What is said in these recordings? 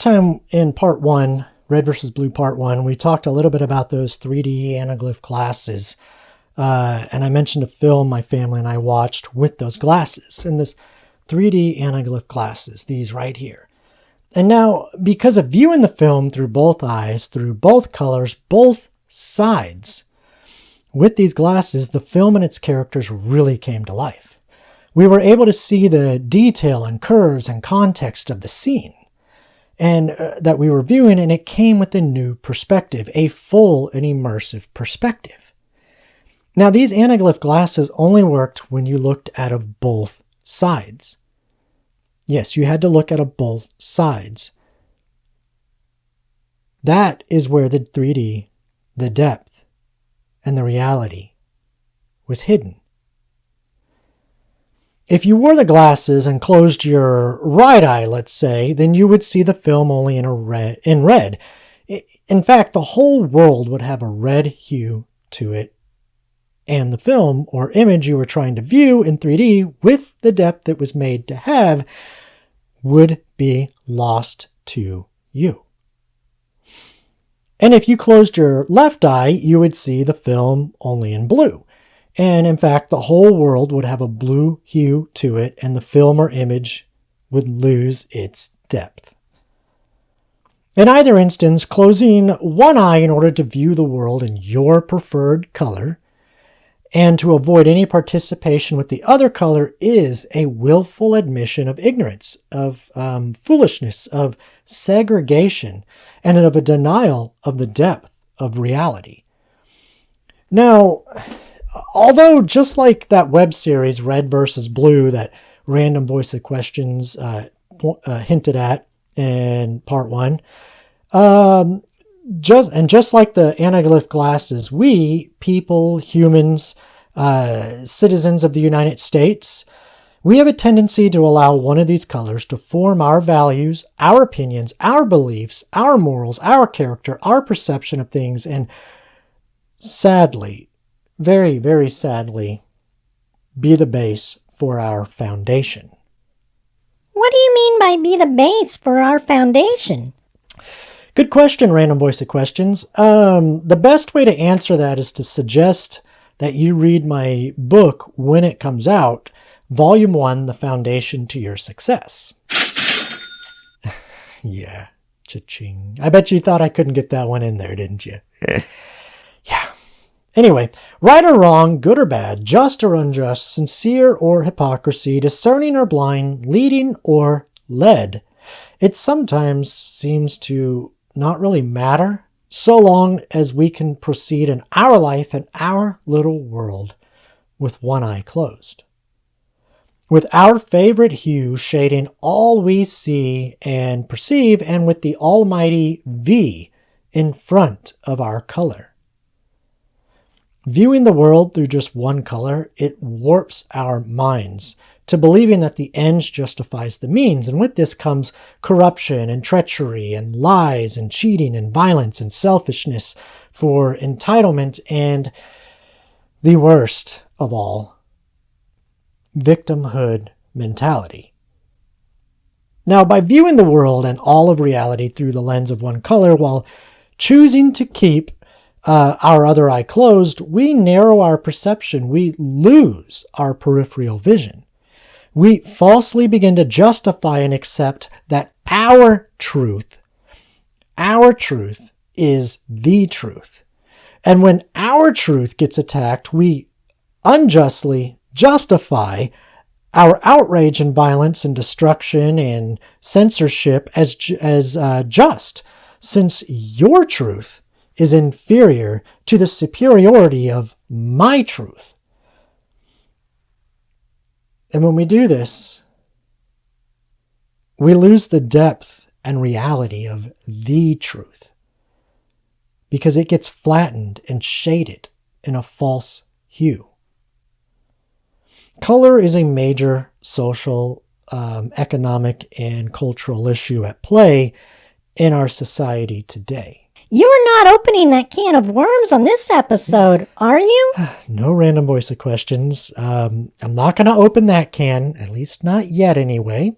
time in part 1, Red versus Blue part 1, we talked a little bit about those 3D anaglyph glasses. And I mentioned a film my family and I watched with those glasses. And this 3D anaglyph glasses, these right here. And now, because of viewing the film through both eyes, through both colors, both sides, with these glasses, the film and its characters really came to life. We were able to see the detail and curves and context of the scene and that we were viewing, and it came with a new perspective, a full and immersive perspective. Now, these anaglyph glasses only worked when you looked out of both sides. Yes, you had to look at both sides. That is where the 3D, the depth, and the reality was hidden. If you wore the glasses and closed your right eye, let's say, then you would see the film only in red. In fact, the whole world would have a red hue to it, and the film or image you were trying to view in 3D with the depth it was made to have would be lost to you. And if you closed your left eye, you would see the film only in blue. And in fact, the whole world would have a blue hue to it, and the film or image would lose its depth. In either instance, closing one eye in order to view the world in your preferred color and to avoid any participation with the other color is a willful admission of ignorance, of foolishness, of segregation, and of a denial of the depth of reality. Now, although just like that web series, Red versus Blue, that Random Voice of Questions hinted at in part 1, just like the anaglyph glasses, we, people, humans, citizens of the United States, we have a tendency to allow one of these colors to form our values, our opinions, our beliefs, our morals, our character, our perception of things, and sadly, very, very sadly, be the base for our foundation. What do you mean by be the base for our foundation? Good question, Random Voice of Questions. The best way to answer that is to suggest that you read my book when it comes out, Volume 1, The Foundation to Your Success. Yeah, cha-ching. I bet you thought I couldn't get that one in there, didn't you? Yeah. Anyway, right or wrong, good or bad, just or unjust, sincere or hypocrisy, discerning or blind, leading or led, it sometimes seems to not really matter so long as we can proceed in our life and our little world with one eye closed, with our favorite hue shading all we see and perceive, and with the almighty V in front of our color. Viewing the world through just one color, it warps our minds to believing that the ends justifies the means, and with this comes corruption and treachery and lies and cheating and violence and selfishness for entitlement and, the worst of all, victimhood mentality. Now, by viewing the world and all of reality through the lens of one color while choosing to keep our other eye closed, we narrow our perception. We lose our peripheral vision. We falsely begin to justify and accept that our truth is the truth. And when our truth gets attacked, we unjustly justify our outrage and violence and destruction and censorship as just, since your truth is inferior to the superiority of my truth. And when we do this, we lose the depth and reality of the truth, because it gets flattened and shaded in a false hue. Color is a major social, economic, and cultural issue at play in our society today. You're not opening that can of worms on this episode, are you? No Random Voice of Questions. I'm not going to open that can, at least not yet anyway,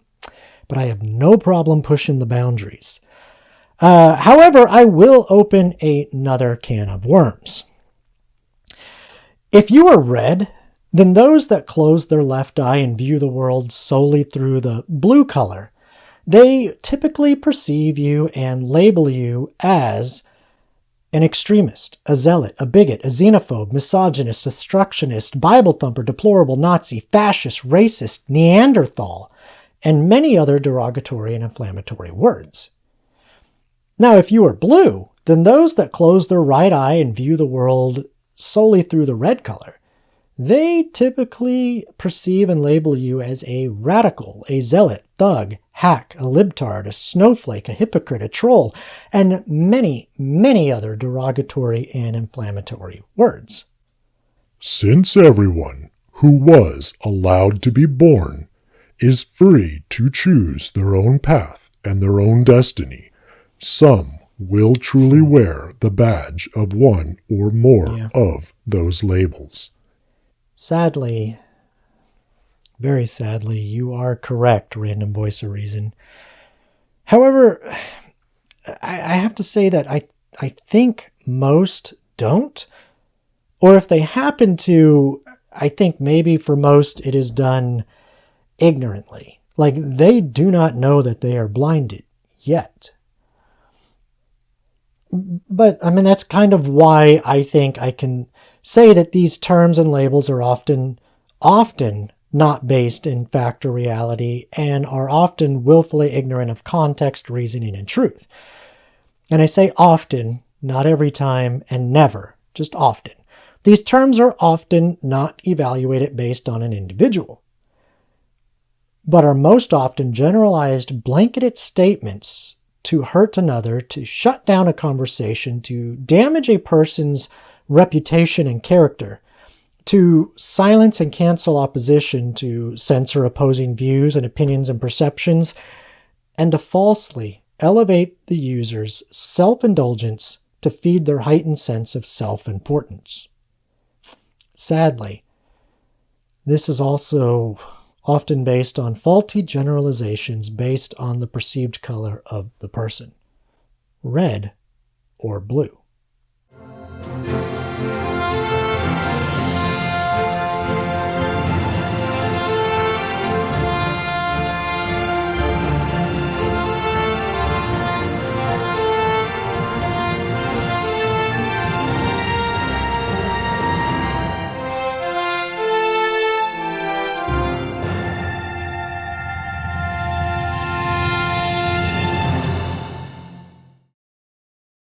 but I have no problem pushing the boundaries. However, I will open another can of worms. If you are red, then those that close their left eye and view the world solely through the blue color, they typically perceive you and label you as an extremist, a zealot, a bigot, a xenophobe, misogynist, destructionist, Bible thumper, deplorable, Nazi, fascist, racist, Neanderthal, and many other derogatory and inflammatory words. Now, if you are blue, then those that close their right eye and view the world solely through the red color, they typically perceive and label you as a radical, a zealot, thug, hack, a libtard, a snowflake, a hypocrite, a troll, and many, many other derogatory and inflammatory words. Since everyone who was allowed to be born is free to choose their own path and their own destiny, some will truly wear the badge of one or more of those labels. Sadly, very sadly, you are correct, Random Voice of Reason. However, I have to say that I think most don't. Or if they happen to, I think maybe for most it is done ignorantly. Like they do not know that they are blinded yet. But, I mean, that's kind of why I think I can say that these terms and labels are often not based in fact or reality and are often willfully ignorant of context, reasoning, and truth. And I say often, not every time, and never, just often. These terms are often not evaluated based on an individual, but are most often generalized, blanketed statements to hurt another, to shut down a conversation, to damage a person's reputation and character, to silence and cancel opposition, to censor opposing views and opinions and perceptions, and to falsely elevate the user's self-indulgence to feed their heightened sense of self-importance. Sadly, this is also often based on faulty generalizations based on the perceived color of the person, red or blue.